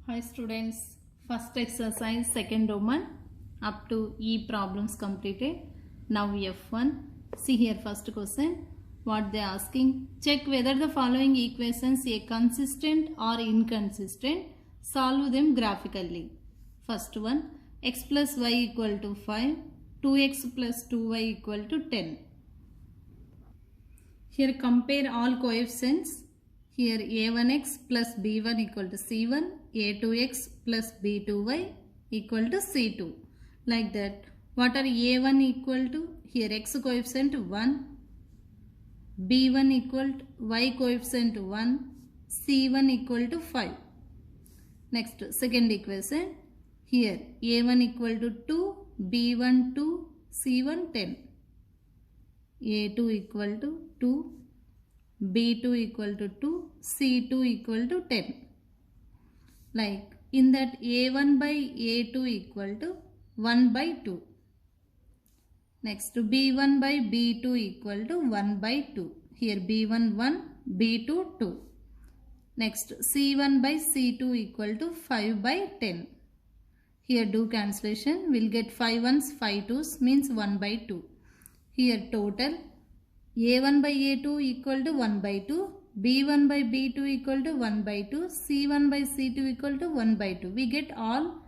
Hi students, first exercise second Roman up to E problems completed. Now F1. See here first question. What they asking? Check whether the following equations are consistent or inconsistent. Solve them graphically. First one, x plus y equal to 5, 2x plus 2y equal to 10. Here compare all coefficients. Here a1x plus b1 equal to c1, a2x plus b2y equal to c2. Like that. What are a1 equal to? Here x coefficient 1, b1 equal to y coefficient 1, c1 equal to 5. Next second equation. Here a1 equal to 2, b1 2, c1 10. a2 equal to 2. b2 equal to 2, c2 equal to 10. Like in that a1 by a2 equal to 1 by 2. Next b1 by b2 equal to 1 by 2. Here b1 1, b2 2. Next c1 by c2 equal to 5 by 10. Here do cancellation. We'll get 5 ones, 5 2s means 1 by 2. Here total a1 by a2 equal to 1 by 2, b1 by b2 equal to 1 by 2, c1 by c2 equal to 1 by 2. We get all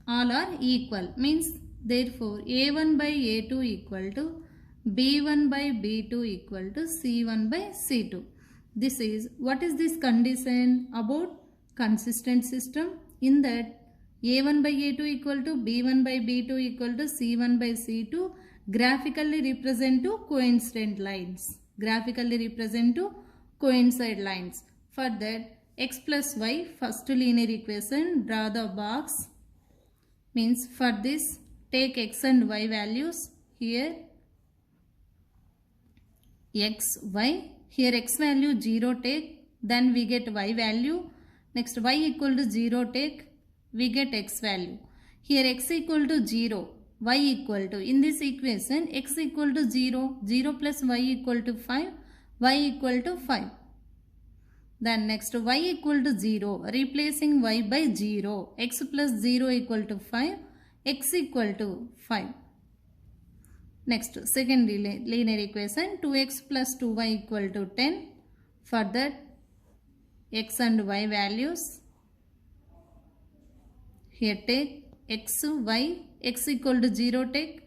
are equal, means therefore a1 by a2 equal to b1 by b2 equal to c1 by c2. This is, what is this condition about consistent system? In that a1 by a2 equal to b1 by b2 equal to c1 by c2 graphically represent to coincident lines. Graphically represent to coincide lines. For that, x plus y, first linear equation, draw the box. Means for this, take x and y values. Here x, y. Here x value 0 take. Then we get y value. Next y equal to 0 take. We get x value. Here x equal to 0. Y equal to, in this equation x equal to 0, 0 plus y equal to 5, y equal to 5. Then next y equal to 0, replacing y by 0, x plus 0 equal to 5, x equal to 5. Next second linear equation, 2x plus 2y equal to 10. For that, x and y values. Here take x, y, x equal to 0 take,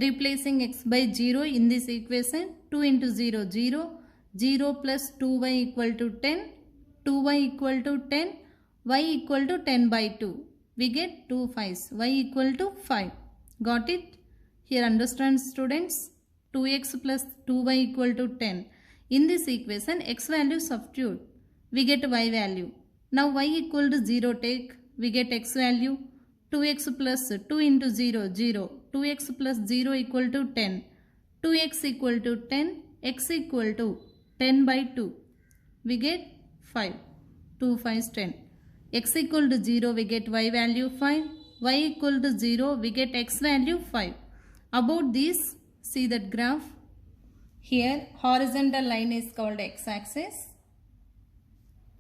replacing x by 0 in this equation, 2 into 0, 0, 0 plus 2y equal to 10, 2y equal to 10, y equal to 10 by 2. We get 2 5s, y equal to 5. Got it? Here understand students, 2x plus 2y equal to 10. In this equation, x value substitute, we get y value. Now y equal to 0 take, we get x value. 2x plus 2 into 0, 0. 2x plus 0 equal to 10. 2x equal to 10. X equal to 10 by 2. We get 5. 2 5 is 10. X equal to 0, we get y value 5. Y equal to 0, we get x value 5. About this, see that graph. Here, horizontal line is called x-axis.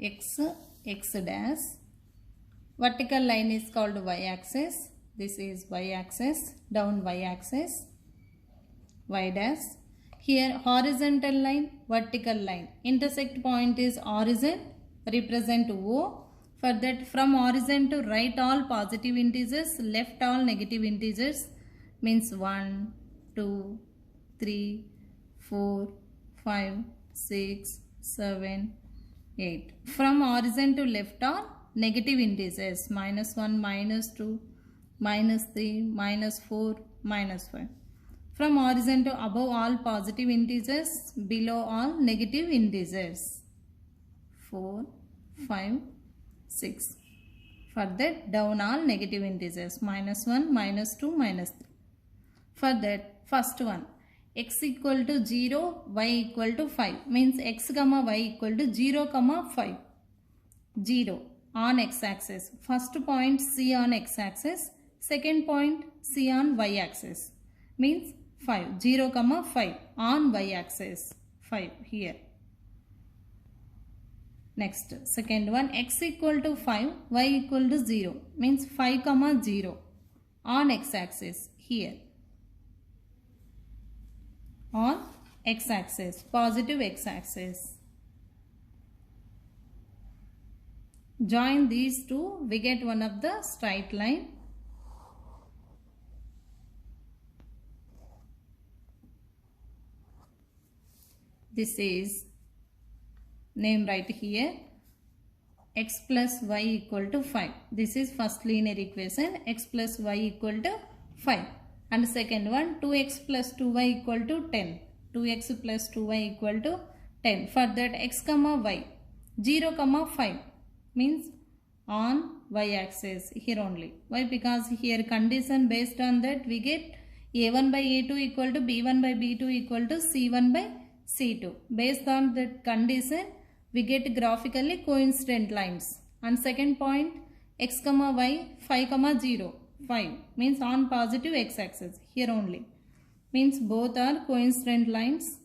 X dash. Vertical line is called y-axis. This is y-axis, down y-axis, y dash. Here horizontal line, vertical line. Intersect point is origin, represent O. For that, from origin to right all positive integers, left all negative integers. Means 1, 2, 3, 4, 5, 6, 7, 8. From origin to left all negative integers, minus 1, minus 2, minus 3, minus 4, minus 5. From origin to above all positive integers, below all negative integers, 4, 5, 6. For that, down all negative integers, minus 1, minus 2, minus 3. For that, first one, x equal to 0, y equal to 5. Means x comma y equal to 0 comma 5. 0. On x-axis. First point C on x-axis. Second point C on y-axis. Means 5. 0 comma 5 on y-axis. 5 here. Next, second one, x equal to 5, y equal to 0, means 5 comma 0 on x-axis here. On x-axis, positive x-axis. Join these two, we get one of the straight line. This is name right here, x plus y equal to 5. This is first linear equation, x plus y equal to 5. And second one, 2x plus 2y equal to 10. 2x plus 2y equal to 10. For that, x comma y, 0 comma 5 means on y axis here only. Why? Because here condition based on that we get a1 by a2 equal to b1 by b2 equal to c1 by c2. Based on that condition, we get graphically coincident lines. And second point, x comma y, 5 comma 0, 5 means on positive x-axis here only. Means both are coincident lines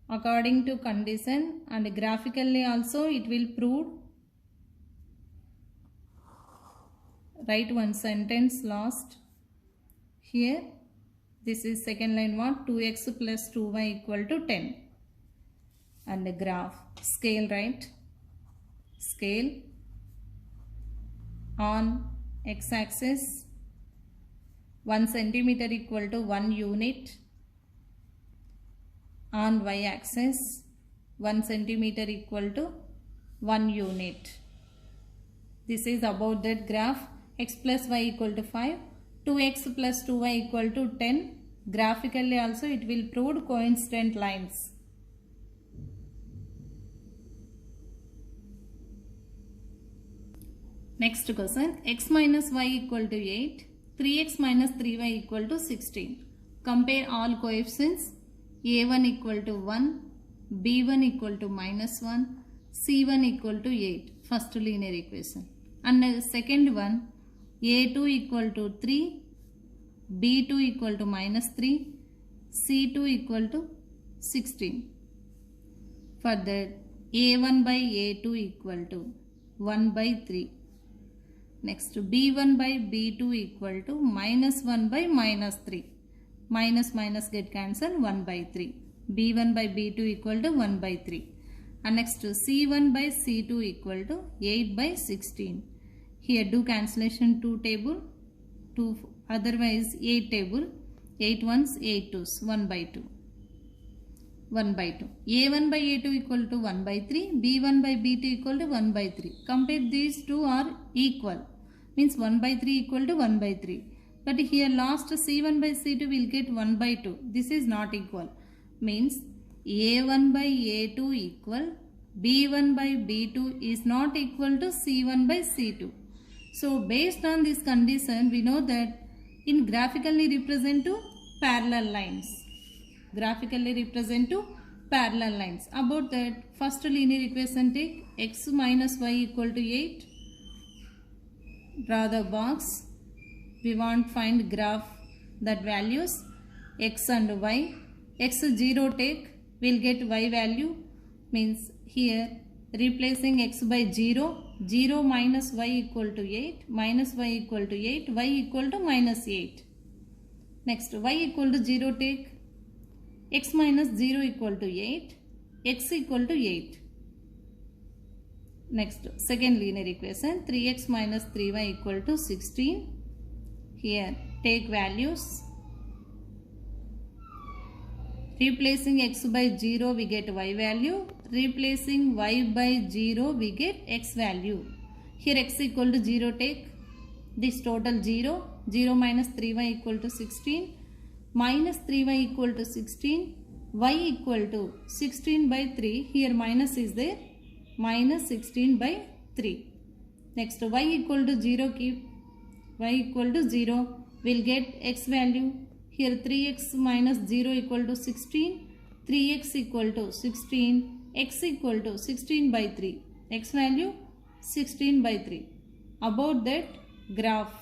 according to condition, and graphically also it will prove. Write one sentence last here. This is second line what? 2x plus 2y equal to 10. And the graph, scale, right? Scale on x-axis, 1 centimeter equal to 1 unit. On y-axis, 1 centimeter equal to 1 unit. This is about that graph. X plus y equal to 5. 2x plus 2y equal to 10. Graphically also it will prove coincident lines. Next question, x minus y equal to 8, 3x minus 3y equal to 16. Compare all coefficients, a1 equal to 1, b1 equal to minus 1, c1 equal to 8, first linear equation. And the second one, a2 equal to 3, b2 equal to minus 3, c2 equal to 16. For that, a1 by a2 equal to 1 by 3. Next, b1 by b2 equal to minus 1 by minus 3. Minus minus get cancelled, 1 by 3. b1 by b2 equal to 1 by 3. And next, c1 by c2 equal to 8 by 16. Here do cancellation 2 table, 2 otherwise 8 table, 8 ones, 8 twos, 1 by 2. 1 by 2. a1 by a2 equal to 1 by 3, b1 by b2 equal to 1 by 3. Compare these two are equal. Means 1 by 3 equal to 1 by 3. But here last c1 by c2 will get 1 by 2. This is not equal. Means a1 by a2 equal, b1 by b2 is not equal to c1 by c2. So based on this condition, we know that in graphically represent to parallel lines. Graphically represent to parallel lines. About that, first linear equation take x minus y equal to 8. Draw the box. We want find graph that values x and y. X 0 take, we'll get y value. Means here replacing x by 0, 0 minus y equal to 8, minus y equal to 8, y equal to minus 8. Next, y equal to 0 take, x minus 0 equal to 8, x equal to 8. Next, second linear equation, 3x minus 3y equal to 16. Here, take values. Replacing x by 0, we get y value. Replacing y by 0, we get x value. Here x equal to 0 take. This total 0. 0 minus 3y equal to 16. Minus 3y equal to 16. Y equal to 16 by 3. Here minus is there. Minus 16 by 3. Next, y equal to 0 keep. Y equal to 0. We'll get x value. Here 3x minus 0 equal to 16. 3x equal to 16. X equal to 16 by 3. X value 16 by 3. About that graph.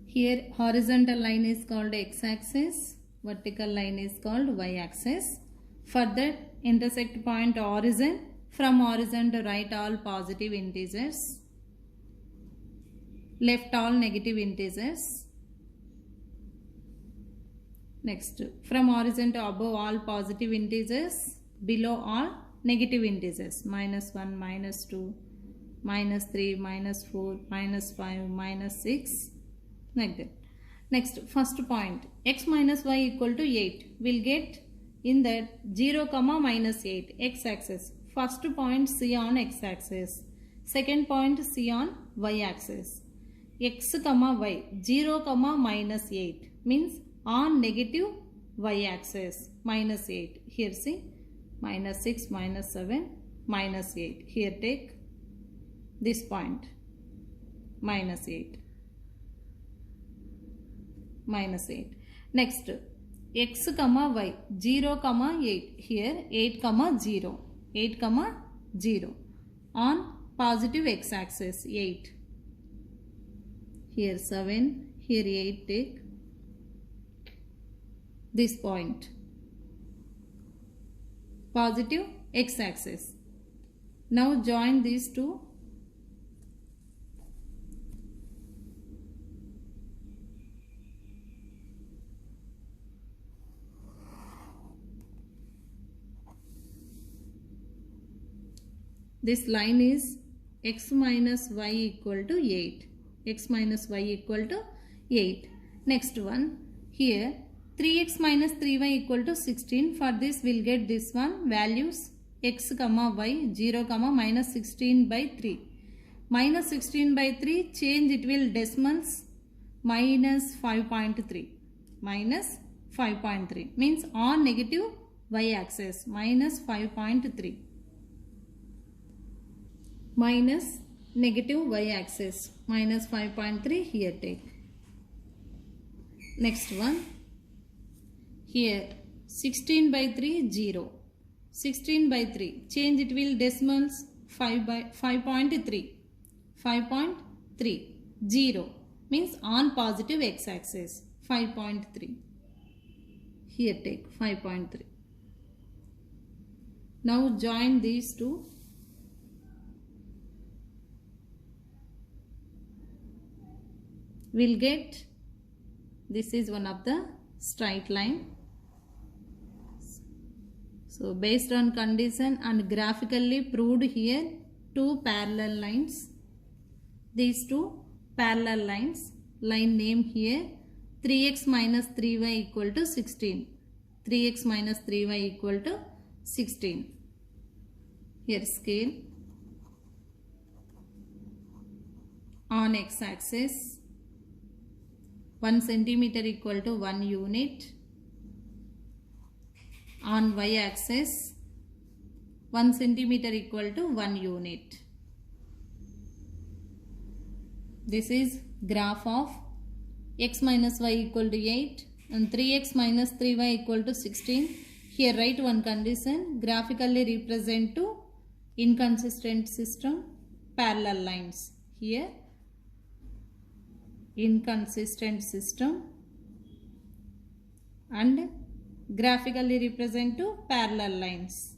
Here horizontal line is called x-axis. Vertical line is called y-axis. For that intersect point origin. From origin to write all positive integers, left all negative integers. Next, from origin to above all positive integers, below all negative integers. -1, -2, -3, -4, -5, -6, like that. Next, first point, x minus y equal to 8. We'll get in that 0, -8, x axis. First point C on x axis. Second point C on y axis. X, y, 0, -8 means on negative y axis, -8. Here see, -6, -7, -8. Here take this point, -8. -8. Next, x, y, 0, 8. Here 8, 0. 8, 0 on positive x axis, 8. Here 7, here 8, take this point, positive x axis. Now join these two. This line is x minus y equal to 8. X minus y equal to 8. Next one, here 3x minus 3y equal to 16. For this we'll get this one, values x, y, 0, -16 by 3. -16 by 3, change it will decimals, -5.3. -5.3 means on negative y axis, -5.3. Minus negative y axis, -5.3, here take. Next one, here 16 by 3, 0. 16 by 3, change it will decimals, 5.3. 5.3, 0 means on positive x axis, 5.3. Here take 5.3. Now join these two. We'll get, this is one of the straight line. So based on condition and graphically proved here, two parallel lines. These two parallel lines, line name here, 3x minus 3y equal to 16. 3x minus 3y equal to 16. Here scale. On x axis, 1 centimeter equal to 1 unit. On y axis, 1 centimeter equal to 1 unit. This is graph of x minus y equal to 8 and 3x minus 3y equal to 16. Here write one condition, graphically represent to inconsistent system, parallel lines. Here inconsistent system and graphically represent to parallel lines.